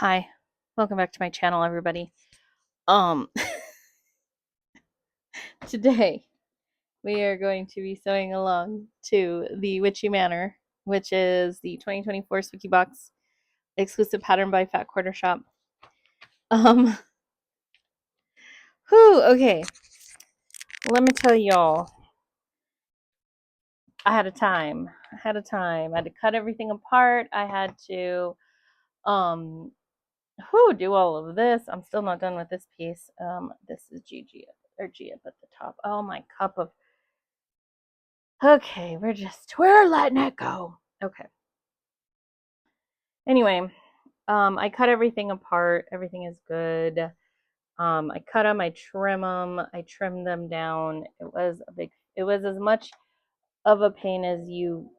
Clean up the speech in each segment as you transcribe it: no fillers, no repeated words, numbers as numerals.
Hi, welcome back to my channel, everybody. Um, Today we are going to be sewing along to the Witchy Manor, which is the 2024 Swiki Box exclusive pattern by Fat Quarter Shop. Okay. Let me tell y'all, I had a time. I had to cut everything apart. I had to, do all of this. I'm still not done with this piece. This is Gigi or Gia at the top. Oh, my cup of. Okay, we're letting it go. Okay. Anyway, I cut everything apart. Everything is good. I cut them, I trim them, I trim them down. It was as much of a pain as you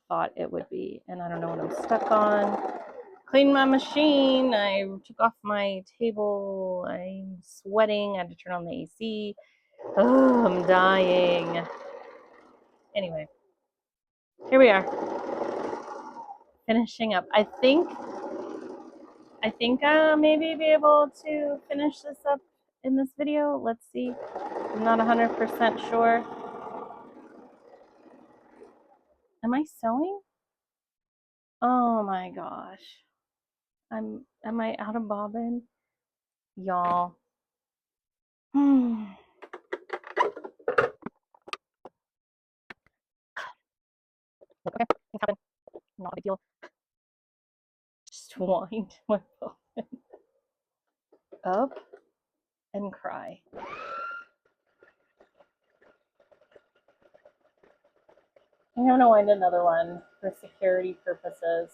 thought it would be. And I don't know what I'm stuck on. Cleaned my machine. I took off my table. I'm sweating. I had to turn on the AC. Oh, I'm dying. Anyway, here we are. Finishing up. I think I'll maybe be able to finish this up in this video. Let's see. I'm not 100% sure. Am I sewing? Oh my gosh. Am I out of bobbin? Y'all. Okay, things happen. Not a big deal. Just wind my bobbin up and cry. I'm gonna wind another one for security purposes.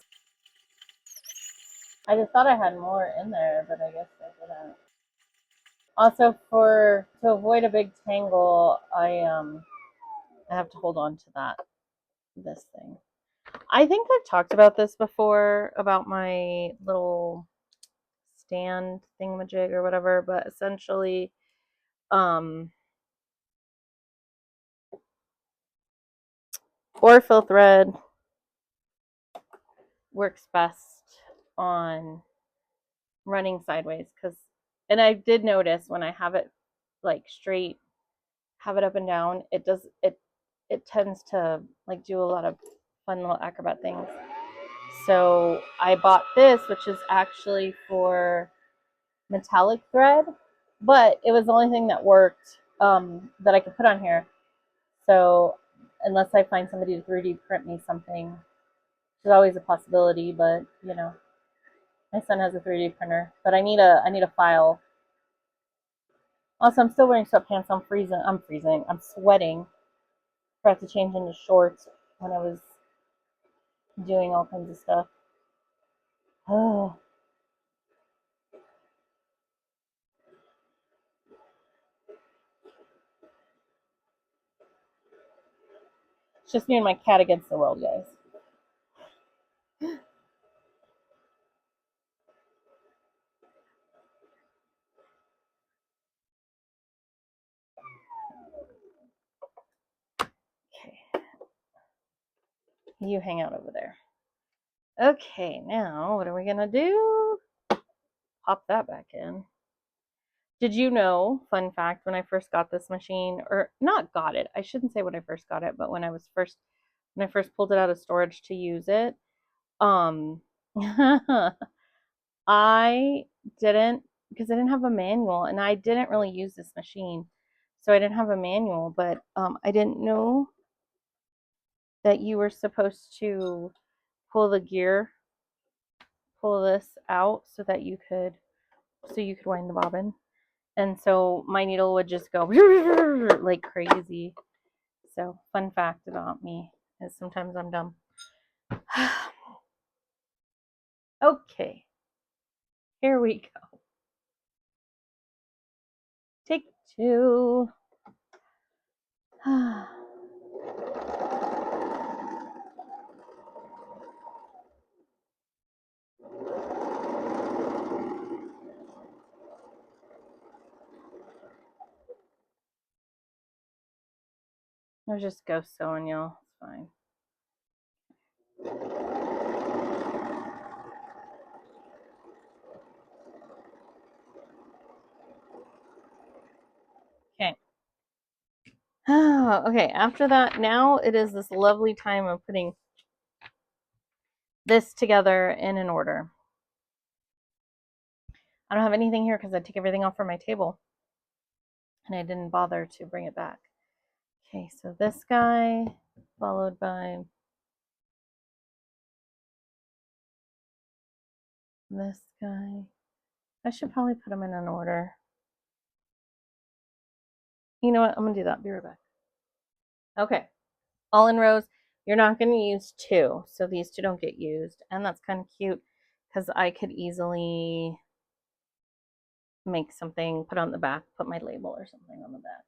I just thought I had more in there, but I guess I didn't. Also, to avoid a big tangle, I have to hold on to this thing. I think I've talked about this before, about my little stand thingamajig or whatever, but essentially, Orfill thread works best on running sideways, and I did notice when I have it like straight, have it up and down, it tends to like do a lot of fun little acrobat things. So I bought this, which is actually for metallic thread, but it was the only thing that worked, that I could put on here. So unless I find somebody to 3D print me something, which is always a possibility, but you know, my son has a 3D printer, but I need a file. Also, I'm still wearing sweatpants. I'm freezing. I'm sweating. Forgot to change into shorts when I was doing all kinds of stuff. Oh. It's just me and my cat against the world, guys. Okay. You hang out over there. Okay, now what are we gonna do? Pop that back in. Did you know, fun fact, when I first got this machine, or not got it, I shouldn't say when I first got it, but when I first pulled it out of storage to use it, I didn't, because I didn't have a manual, and I didn't really use this machine, so I didn't have a manual, but I didn't know that you were supposed to pull this out so you could wind the bobbin. And so my needle would just go like crazy. So fun fact about me is sometimes I'm dumb. Okay, here we go. Take two. I'll just go sewing, y'all. It's fine. Okay, after that, now it is this lovely time of putting this together in an order. I don't have anything here because I took everything off from my table and I didn't bother to bring it back. Okay, so this guy followed by this guy. I should probably put them in an order. You know what? I'm going to do that. Be right back. Okay, all in rows. You're not going to use two, so these two don't get used. And that's kind of cute because I could easily make something, put on the back, put my label or something on the back.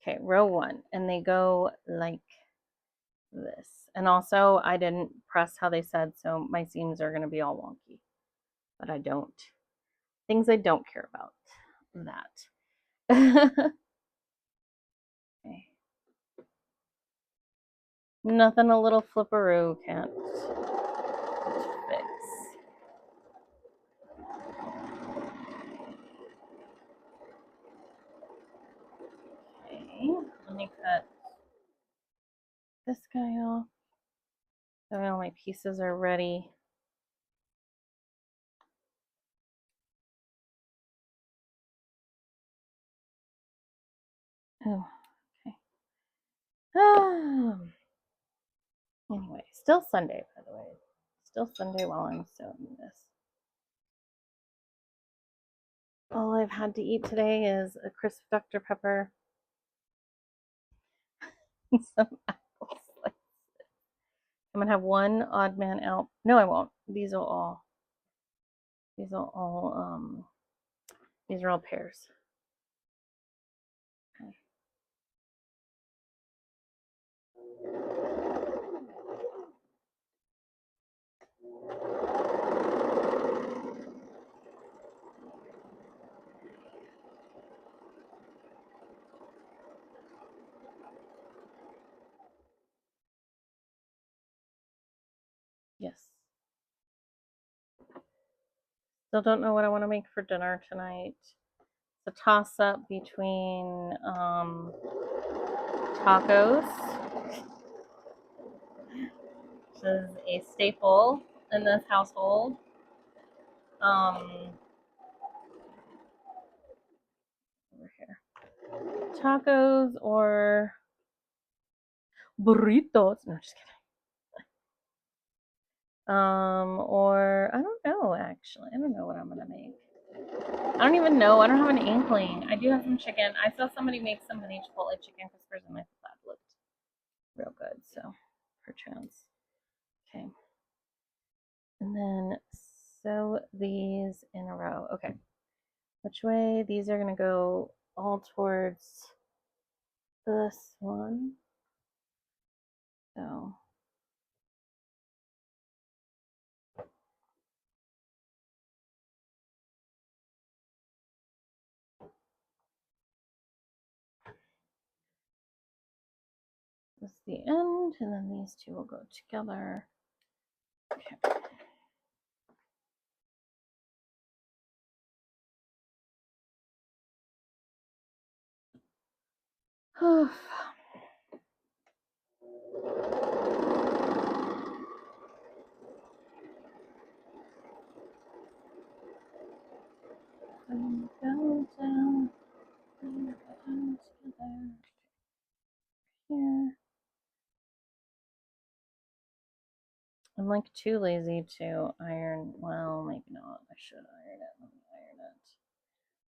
Okay, row one, and they go like this. And also, I didn't press how they said, so my seams are going to be all wonky. But I don't. Things I don't care about. That. Okay. Nothing a little flipperoo can't fix. Okay, let me cut this guy off. So all my pieces are ready. Oh, okay. Anyway, still Sunday, by the way. Still Sunday while I'm sewing this. All I've had to eat today is a crisp Dr. Pepper and some apple slices. I'm gonna have one odd man out. No, I won't. These are all these are all pairs. Okay. Yes. Still don't know what I want to make for dinner tonight. It's a toss up between tacos, which is a staple in this household. Over here. Tacos or burritos. No, just kidding. Or I don't know actually. I don't know what I'm gonna make. I don't even know. I don't have an inkling. I do have some chicken. I saw somebody make some mini Chipotle chicken crispers and I thought that looked real good. So perchance. Okay. And then sew these in a row. Okay. Which way? These are gonna go all towards this one. So this is the end, and then these two will go together. Okay. And go down and go down together here. I'm like too lazy to iron. Well, maybe not. I should iron it. Let me iron it.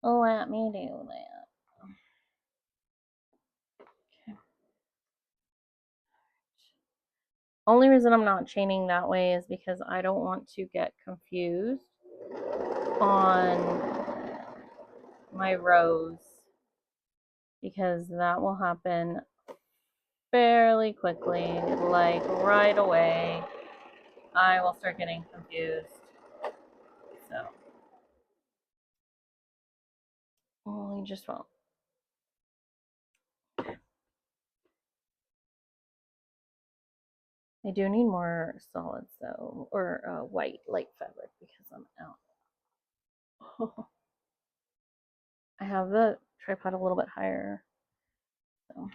Let me do that. Okay. Only reason I'm not chaining that way is because I don't want to get confused on my rows, because that will happen fairly quickly, like right away. I will start getting confused. So, well, you just won't. I do need more solids though, or white light fabric because I'm out. I have the tripod a little bit higher. So.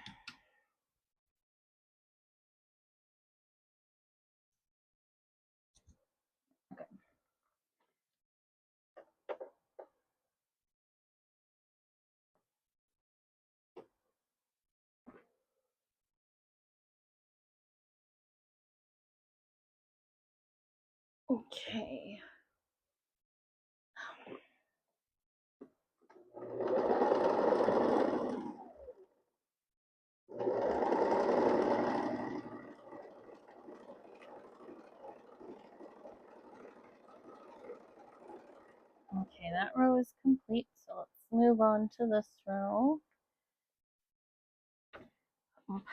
Okay. Okay, that row is complete, so let's move on to this row.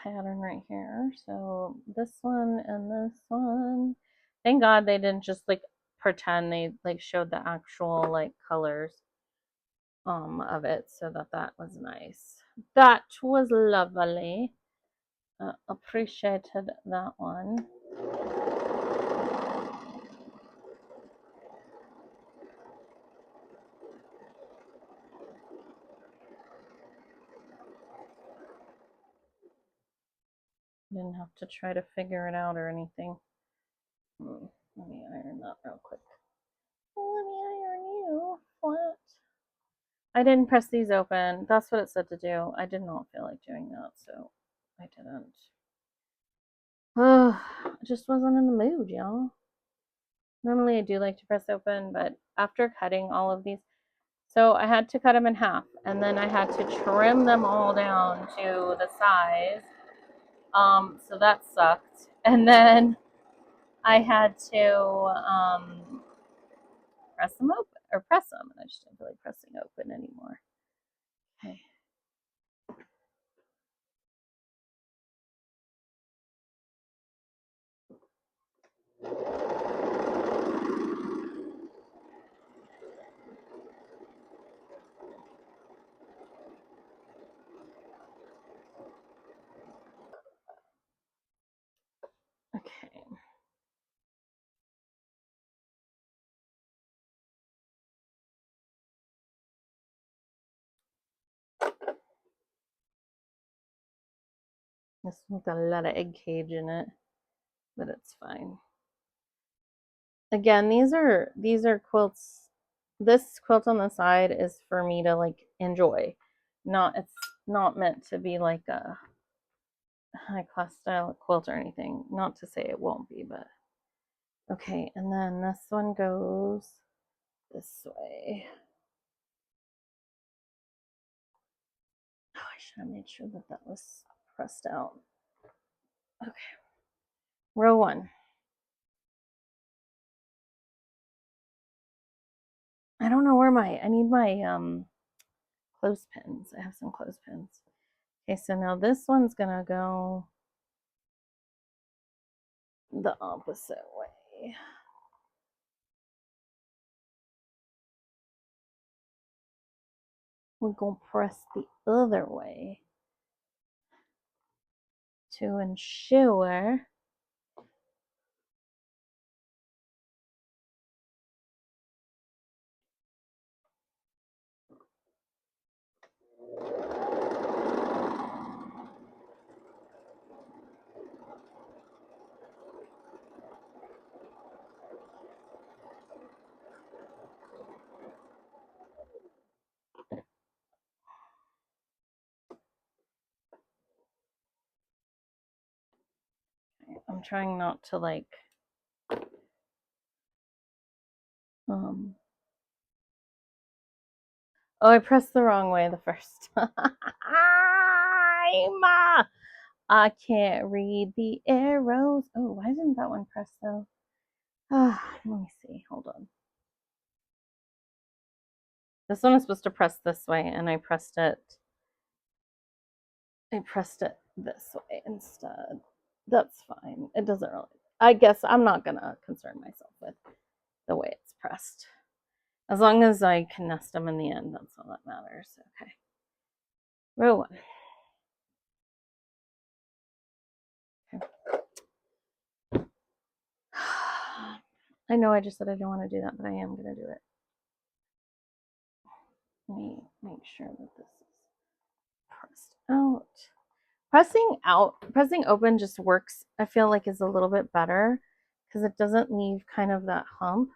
Pattern right here. So this one and this one. Thank God they didn't just like pretend, they like showed the actual like colors of it, so that was nice. That was lovely. Appreciated that one. Didn't have to try to figure it out or anything. Let me iron that real quick. Let me iron you flat. I didn't press these open. That's what it said to do. I did not feel like doing that, so I didn't. I just wasn't in the mood, y'all. Normally I do like to press open, but after cutting all of these, so I had to cut them in half, and then I had to trim them all down to the size. So that sucked. And then I had to press them open, or press them, and I just didn't feel like pressing open anymore. Okay. Okay. This one's got a lot of egg cage in it, but it's fine. Again, these are quilts. This quilt on the side is for me to like enjoy. It's not meant to be like a high class style quilt or anything. Not to say it won't be, but okay. And then this one goes this way. Oh, I should have made sure that was pressed out. Okay. Row 1. I don't know where I need my clothespins. I have some clothespins. Okay, so now this one's gonna go the opposite way. We're gonna press the other way to ensure I'm trying not to like oh, I pressed the wrong way the first time. I can't read the arrows. Oh, why didn't that one press though? Let me see. Hold on. This one is supposed to press this way, and I pressed it this way instead. That's fine. It doesn't really, I guess I'm not gonna concern myself with the way it's pressed. As long as I can nest them in the end, that's all that matters. Okay. Row 1. Okay. I know I just said I didn't want to do that, but I am going to do it. Let me make sure that this is pressed out. Pressing open just works, I feel like, is a little bit better because it doesn't leave kind of that hump.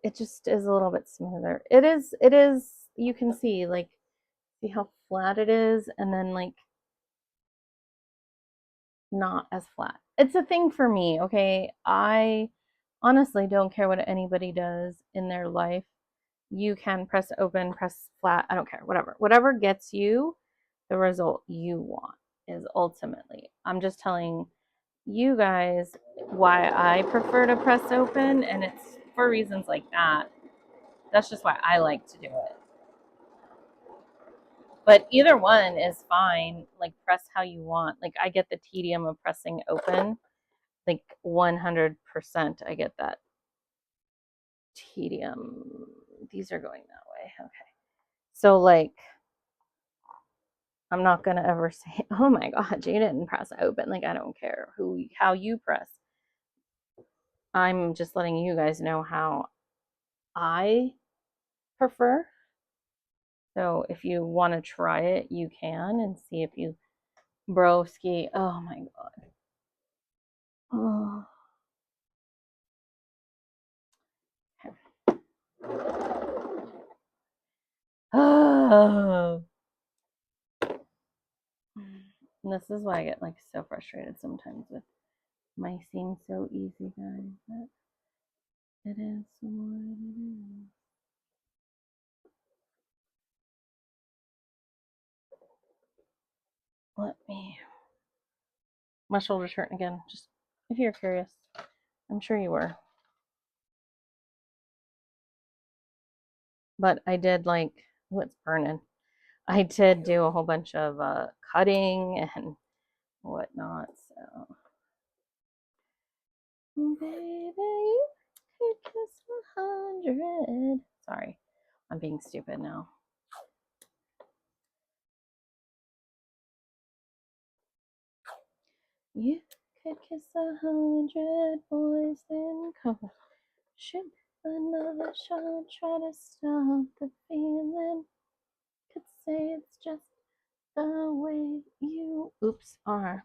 It just is a little bit smoother. It is, you can see, like, see how flat it is, and then like not as flat. It's a thing for me, okay? I honestly don't care what anybody does in their life. You can press open, press flat, I don't care, whatever. Whatever gets you the result you want is ultimately. I'm just telling you guys why I prefer to press open, and it's for reasons like that. That's just why I like to do it. But either one is fine. Like, press how you want. Like, I get the tedium of pressing open. Like 100% I get that tedium. These are going that way. Okay. So like, I'm not gonna ever say, oh my god, you didn't press open. Like, I don't care how you press. I'm just letting you guys know how I prefer. So if you want to try it, you can and see if you broski. Oh my god. Oh. Oh. And this is why I get like so frustrated sometimes with my seem so easy, guys. But it is what it is. Let me. My shoulder's hurting again. Just if you're curious, I'm sure you were. But I did like, oh, it's burning. I did do a whole bunch of cutting and whatnot. So, baby, you could kiss 100. Sorry, I'm being stupid now. You could kiss 100 boys, then come shoot another shot, try to stop the feeling. Could say it's just the way you are.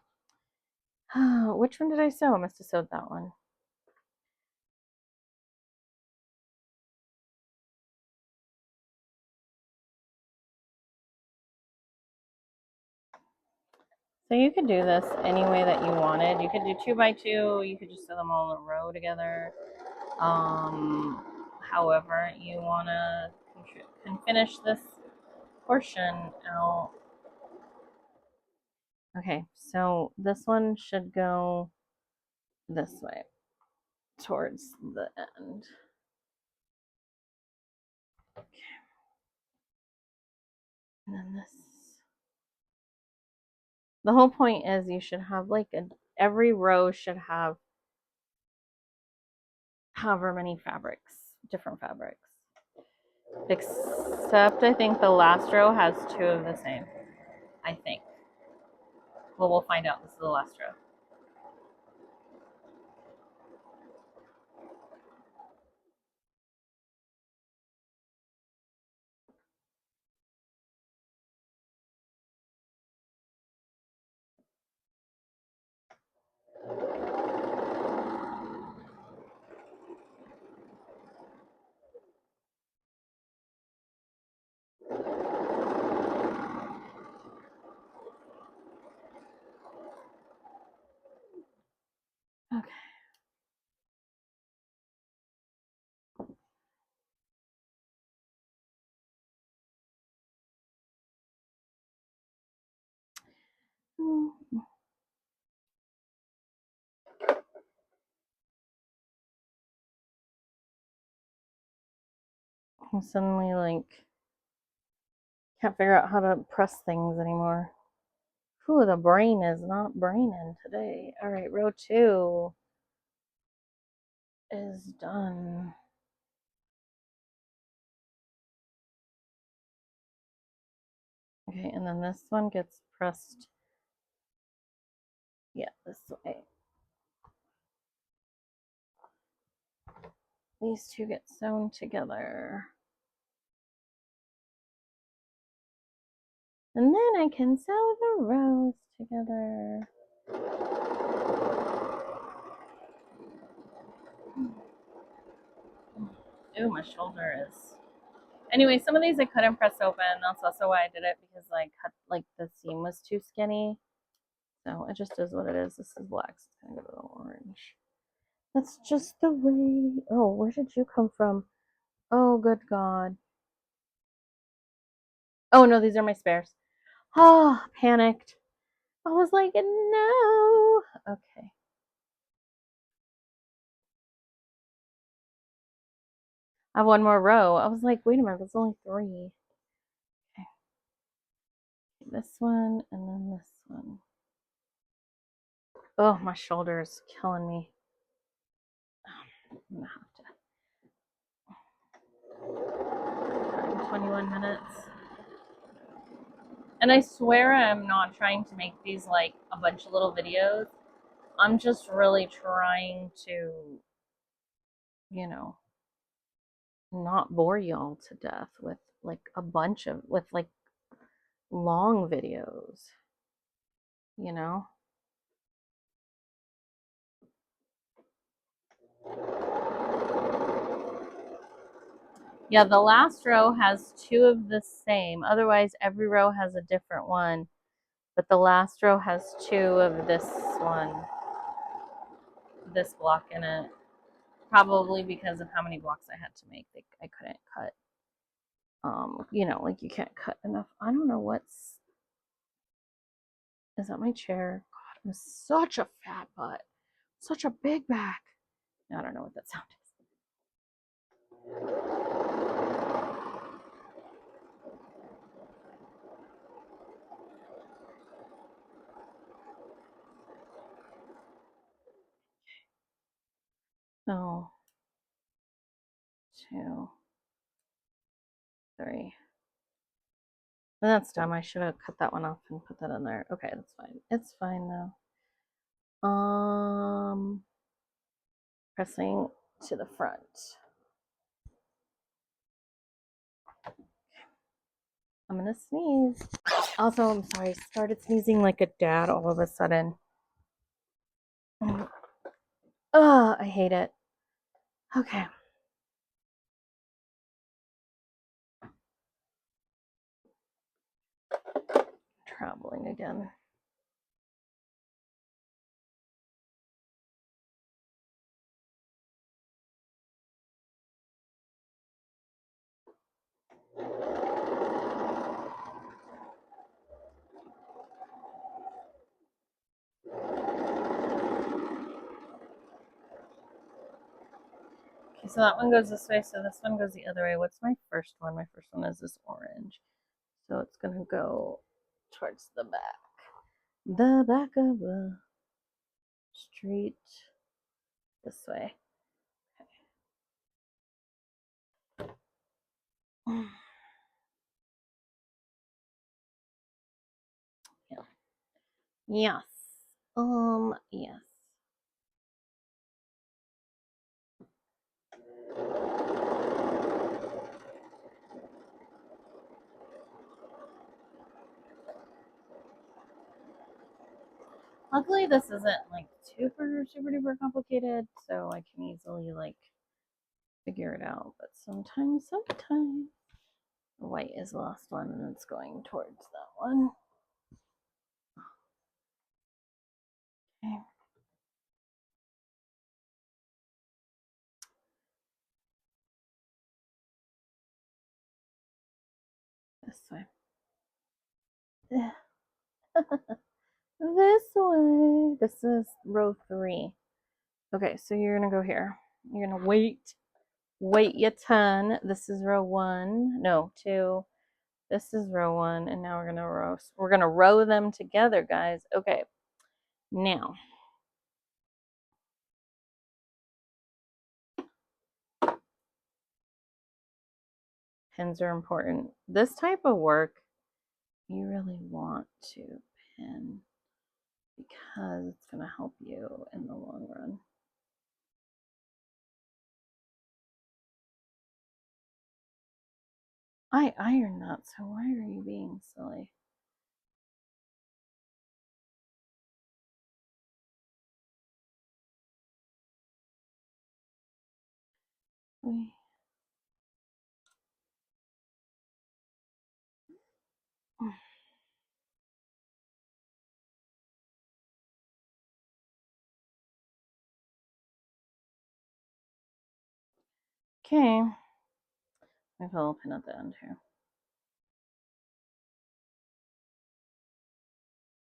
Which one did I sew? I must have sewed that one. So you could do this any way that you wanted. You could do 2x2. You could just sew them all in a row together. However you wanna can finish this portion out. Okay, so this one should go this way towards the end. Okay. And then this. The whole point is you should have like every row should have however many fabrics, different fabrics. Except I think the last row has 2 of the same. I think. Well, we'll find out. This is the last row. Okay. I'm suddenly like can't figure out how to press things anymore. Whew, the brain is not braining today. All right, row 2 is done. Okay, and then this one gets pressed. Yeah, this way. These two get sewn together. And then I can sew the rows together. Ooh, my shoulder is. Anyway, some of these I couldn't press open. That's also why I did it, because I cut like the seam was too skinny. So it just is what it is. This is black, so it's gonna go to the orange. That's just the way. Oh, where did you come from? Oh, good God. Oh, no, these are my spares. Oh, panicked. I was like, no. Okay. I have one more row. I was like, wait a minute, that's only 3. Okay. This one and then this one. Oh, my shoulder is killing me. I'm gonna have to. 21 minutes. And I swear I'm not trying to make these like a bunch of little videos. I'm just really trying to, you know, not bore y'all to death with like a bunch of, with like long videos, you know? Yeah, the last row has 2 of the same. Otherwise, every row has a different one. But the last row has 2 of this one, this block in it. Probably because of how many blocks I had to make. I couldn't cut. You know, like you can't cut enough. I don't know what's. Is that my chair? God, I'm such a fat butt. Such a big back. I don't know what that sound is. Oh, 2, 3. That's dumb. I should have cut that one off and put that in there. Okay, that's fine. It's fine though. Pressing to the front. I'm gonna sneeze. Also, I'm sorry, I started sneezing like a dad all of a sudden. Oh, I hate it. Okay. Traveling again. Okay, so that one goes this way, so this one goes the other way. What's my first one? My first one is this orange. So it's gonna go towards the back. The back of the street. This way. Okay. Yeah. Yes. Yes. Luckily, this isn't like super duper complicated, so I can easily like figure it out. But sometimes white is the last one, and it's going towards that one. Okay. This way. This way. This is row 3. Okay, so you're gonna go here. You're gonna wait your turn. This is row 1. No, 2. This is row 1, and now we're gonna row them together, guys. Okay. Now, pins are important. This type of work, you really want to pin because it's going to help you in the long run. I iron that, so why are you being silly? We Okay. I have a little pin at the end here.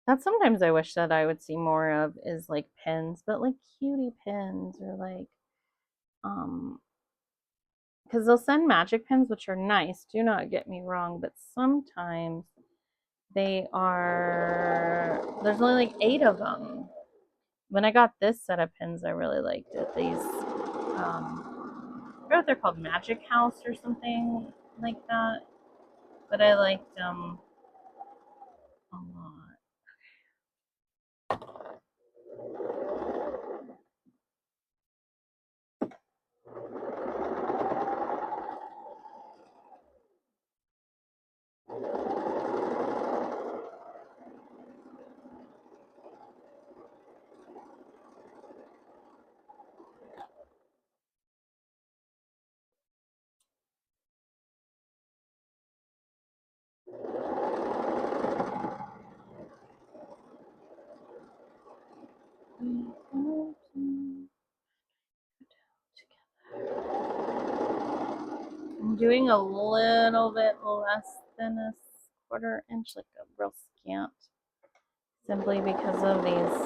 That's sometimes I wish that I would see more of is like pins, but like cutie pins or like because they'll send magic pins, which are nice, do not get me wrong, but sometimes there's only like 8 of them. When I got this set of pins, I really liked it. These I forgot what they're called, Magic House or something like that, but I liked them a lot. I'm doing a little bit less than a 1/4 inch, like a real scant, simply because of these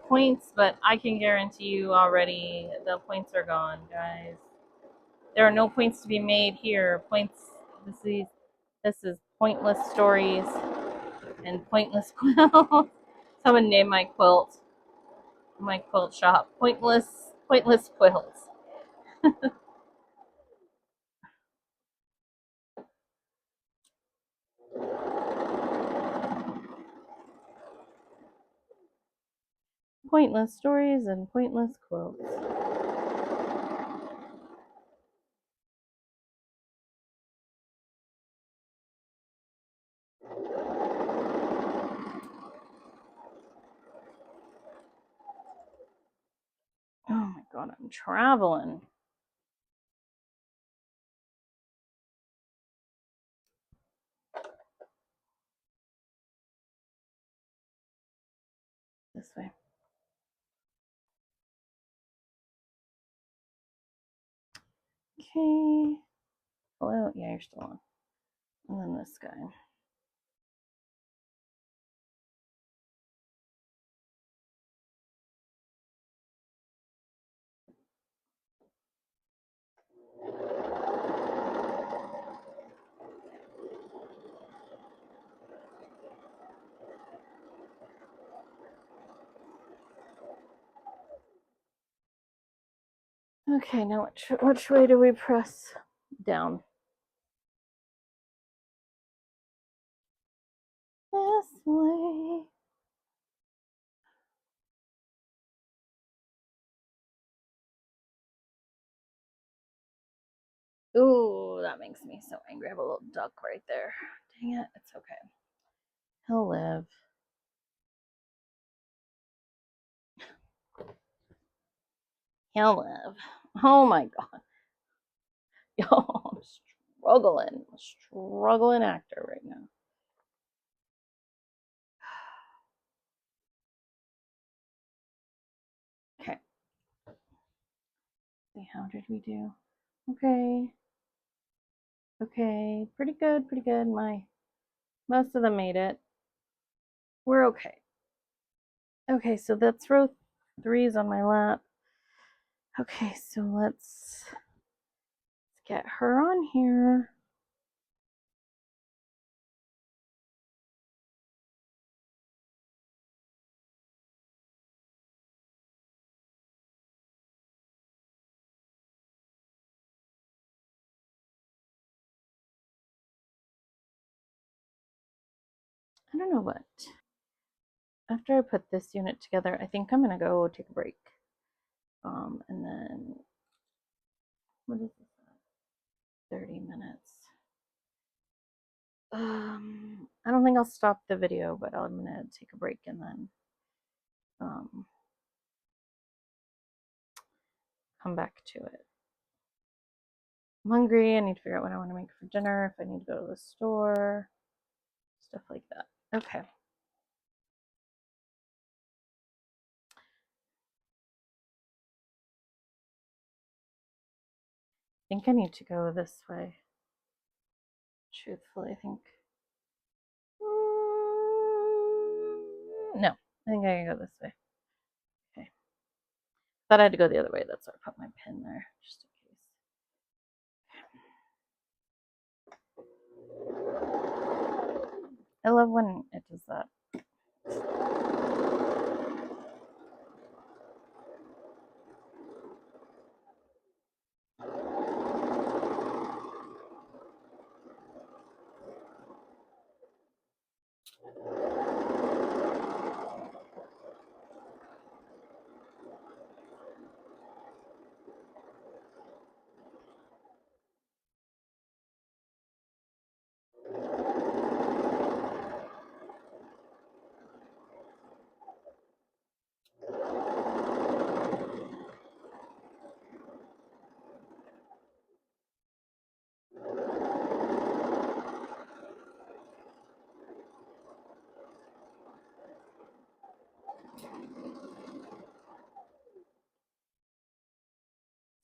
points, but I can guarantee you already the points are gone, guys. There are no points to be made here. This is pointless stories and pointless quilts. Someone named my quilt shop pointless quilts. Pointless stories and pointless quilts. Oh my god, I'm traveling. This way. Okay. Hello? Yeah, you're still on. And then this guy. Okay, now which way do we press down? This way. Ooh, that makes me so angry. I have a little duck right there. Dang it, it's okay. He'll live. He'll live. Oh my god. Yo, I'm struggling actor right now. Okay. See, how did we do? Okay. Okay, pretty good, pretty good. Most of them made it. We're okay. Okay, so that's row 3 is on my lap. Okay, so let's get her on here. I don't know what. After I put this unit together, I think I'm gonna go take a break. And then what is this? 30 minutes. I don't think I'll stop the video, but I'm gonna take a break and then come back to it. I'm hungry. I need to figure out what I want to make for dinner, if I need to go to the store, stuff like that. Okay. think I need to go this way. Truthfully, I think. No, I think I can go this way. Okay. Thought I had to go the other way. That's why I put my pin there, just in case. I love when it does that.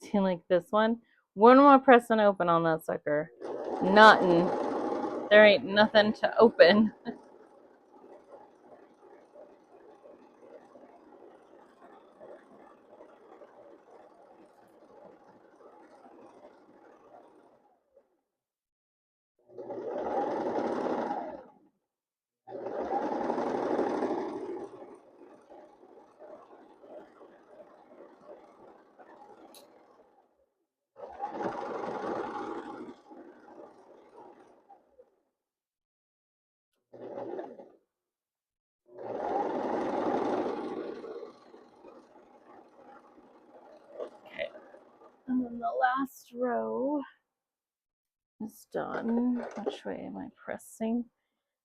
See, like this one. When am I pressing open on that sucker? Nothing. There ain't nothing to open. Okay. And then the last row is done. Which way am I pressing?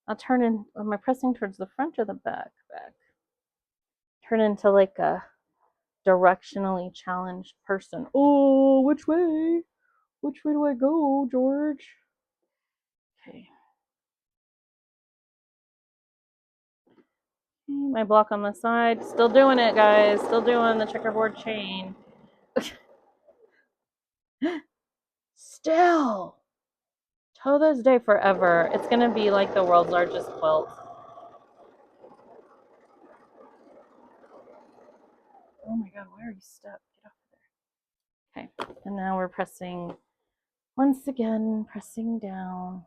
I'll turn in. Am I pressing towards the front or the back? Back. Turn into like a directionally challenged person. Oh, which way? Which way do I go, George? Okay. My block on the side. Still doing it, guys. Still doing the checkerboard chain. Still. Till this day forever. It's going to be like the world's largest quilt. Oh my god, why are you stuck? Get off of there. Okay, and now we're pressing, once again, pressing down.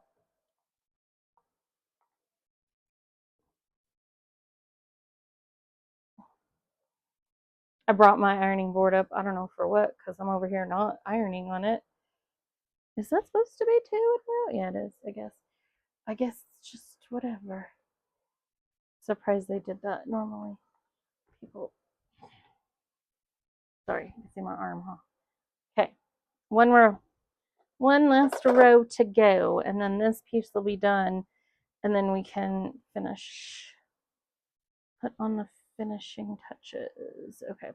I brought my ironing board up. I don't know for what, because I'm over here not ironing on it. Is that supposed to be two? Yeah, it is, I guess. I guess it's just whatever. Surprised they did that. Normally, people. Sorry, you see my arm, huh? Okay, one row. One last row to go, and then this piece will be done, and then we can finish. Put on the finishing touches. Okay.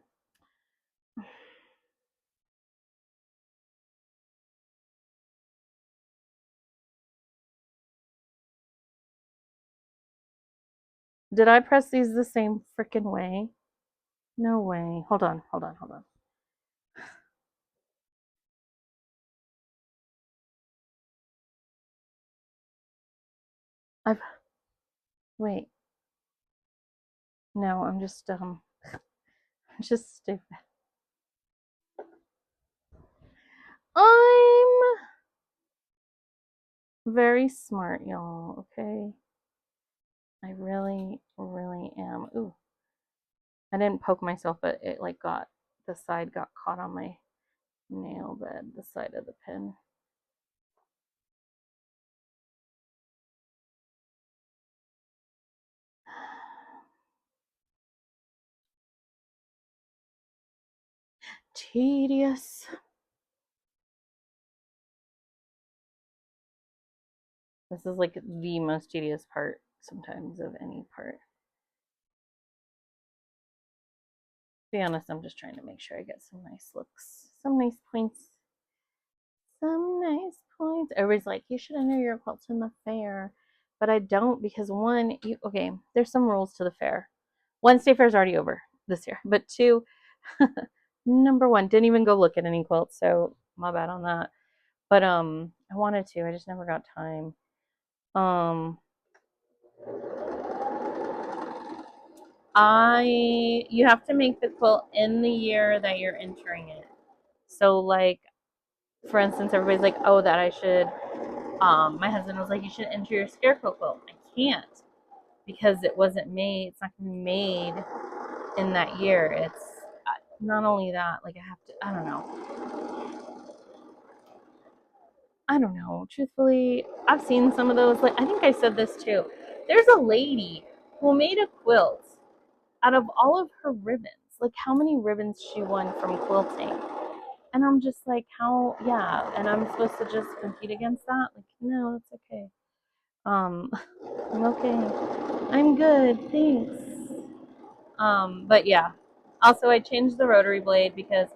Did I press these the same freaking way? No way. Hold on, hold on, hold on. I've wait. No, I'm just I'm just stupid. I'm very smart, y'all, okay? I really, really am. Ooh. I didn't poke myself, but it like got the side got caught on my nail bed, the side of the pin. Tedious. This is like the most tedious part sometimes of any part. To be honest, I'm just trying to make sure I get some nice looks, some nice points. Some nice points. Everybody's like, you should enter your quilts in the fair. But I don't because one, okay, there's some rules to the fair. One, state fair is already over this year. But two, number one, didn't even go look at any quilts. So my bad on that. But I wanted to, I just never got time. Um you have to make the quilt in the year that you're entering it. So like for instance, everybody's like, oh, that I should my husband was like, you should enter your scarecrow quilt. I can't because it wasn't made, it's not gonna be made in that year. It's not only that, like I have to, I don't know. Truthfully, I've seen some of those. Like I think I said this too. There's a lady who made a quilt out of all of her ribbons. Like how many ribbons she won from quilting. And I'm just like, how? Yeah. And I'm supposed to just compete against that? Like, no, it's okay. Um, I'm okay. I'm good. Thanks. But yeah. Also, I changed the rotary blade because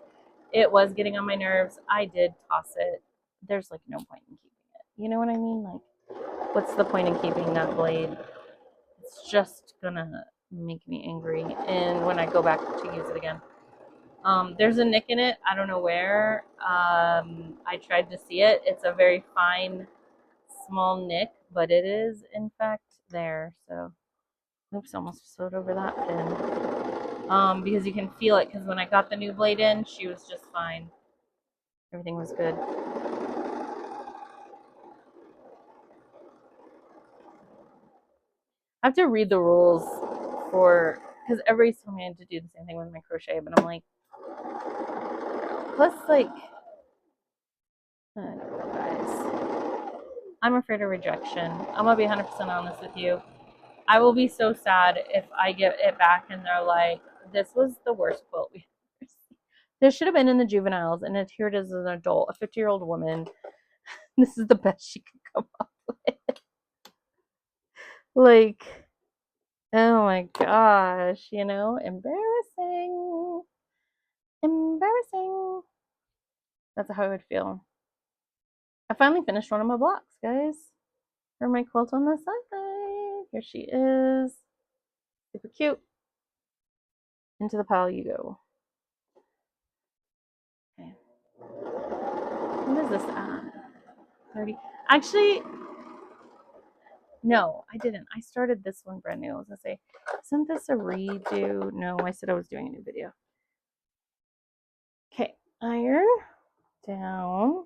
it was getting on my nerves. I did toss it. There's like no point in keeping it. You know what I mean? Like, what's the point in keeping that blade? It's just gonna make me angry. And when I go back to use it again, there's a nick in it. I don't know where. I tried to see it. It's a very fine, small nick, but it is in fact there. So, oops, almost sewed over that pin. Because you can feel it. Because when I got the new blade in, she was just fine. Everything was good. I have to read the rules for because everybody's telling me to do the same thing with my crochet, but I'm like, plus like, guys, I'm afraid of rejection. I'm gonna be 100% honest with you. I will be so sad if I get it back and they're like, this was the worst quilt we ever seen. This should have been in the juveniles, and here it is as an adult, a 50-year-old woman. This is the best she could come up with. Like, oh my gosh, embarrassing. Embarrassing. That's how I would feel. I finally finished one of my blocks, guys. For my quilt on the side. Here she is. Super cute. Into the pile you go. Okay. What is this at? 30. Actually, no, I didn't. I started this one brand new. I was gonna say, isn't this a redo? No, I said I was doing a new video. Okay, iron down.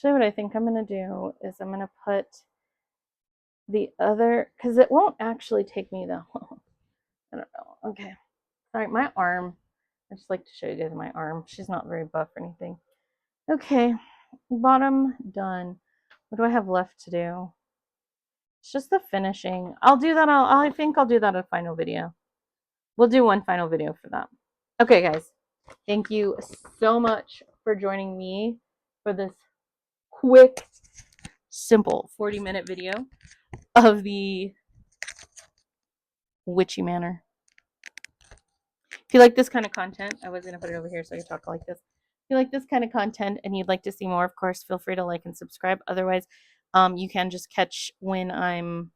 Actually, what I think I'm gonna do is I'm gonna put the other, because it won't actually take me that long. I don't know. Okay. All right, my arm. I just like to show you guys my arm. She's not very buff or anything. Okay, bottom done. What do I have left to do? It's just the finishing. I'll do that. I think I'll do that in a final video. We'll do one final video for that. Okay, guys. Thank you so much for joining me for this quick, simple 40-minute video of the Witchy Manor. If you like this kind of content, I was going to put it over here so I can talk like this. If you like this kind of content and you'd like to see more, of course, feel free to like and subscribe. Otherwise, you can just catch when I'm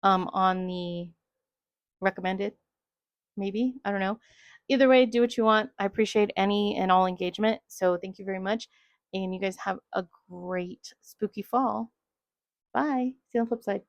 on the recommended, maybe. I don't know. Either way, do what you want. I appreciate any and all engagement. So thank you very much. And you guys have a great spooky fall. Bye. See you on the flip side.